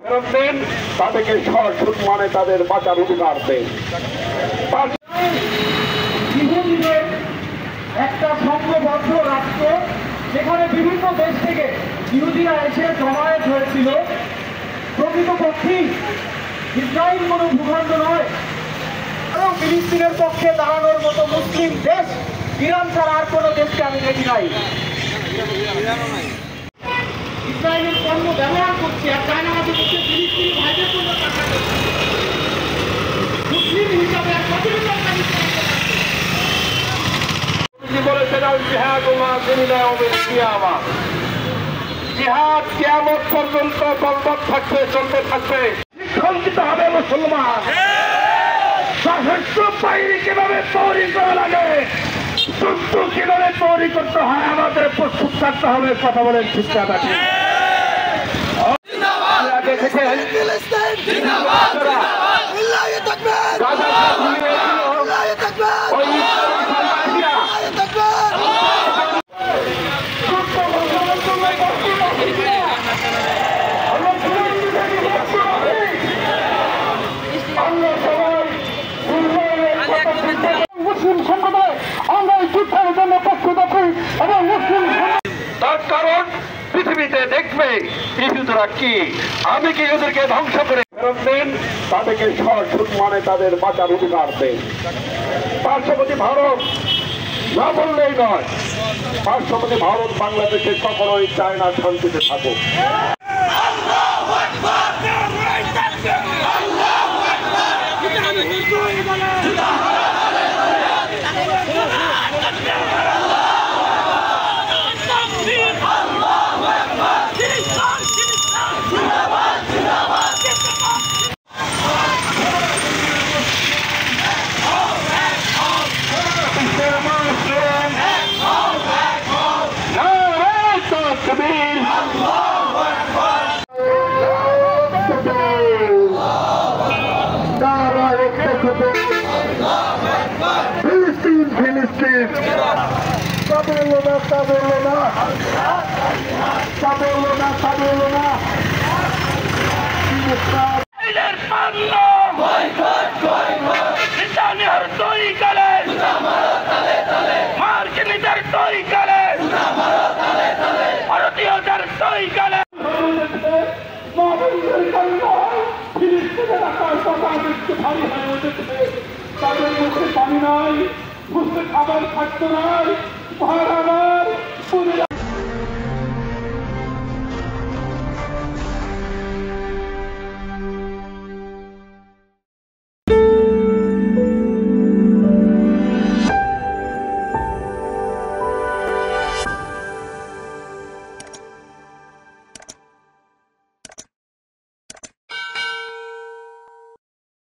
ফেরত দেন, তাদেরকে সসম্মানে তাদের বাঁচার অধিকার দেন। ইহুদিদের একটা সংঘবদ্ধ রাষ্ট্র, যেখানে বিভিন্ন দেশ থেকে ইহুদিরা এসে জমায়েত হয়েছিল। প্রকৃতপক্ষেই ইসরায়েল কোনো ভূখণ্ড নয়, এবং ফিলিস্তিনের পক্ষে দাঁড়ানোর মতো মুসলিম দেশ ইরান ছাড়া আর কোনো দেশকে আমি দেখি নাই। ইসরায়েলের পণ্য ব্যবহার করছে আর চায়না মাঝে বলছে ফিলিস্তিনি ভাইদের জন্য টাকা মুসলিম হিসাবে এক প্রতিবেদনকারী বলেছেন আল জিহাদুল্লাহ জিহাদ কিয়ামত পর্যন্ত বলবৎ থাকবে, চলতে থাকবে। শিক্ষিত হবে মুসলমান। সশস্ত্র বাহিনী কিভাবে তৈরি করা লাগে, যুদ্ধ কিভাবে তৈরি করতে হয়, আমাদের প্রস্তুত থাকতে হবে। কথা বলেন ঠিক না? মুসলিম সম্প্রদায় আমরা এই যুদ্ধের জন্য প্রস্তুত আছি, এবং মুসলিম তার কারণ পৃথিবীতে দেখবে ইহুদিরা কি। আমি কি ইহুদিকে ধ্বংস করে ফেরত দেন, তাদেরকে সসম্মানে তাদের বাঁচার অধিকার দেন। পার্শ্ববর্তী ভারত না বললেই নয়, পার্শ্ববর্তী ভারত বাংলাদেশে কখনোই চায় না শান্তিতে থাকুক। তাদের মুখে পানি নাই, মুখে খাবার খাদ্য নাই,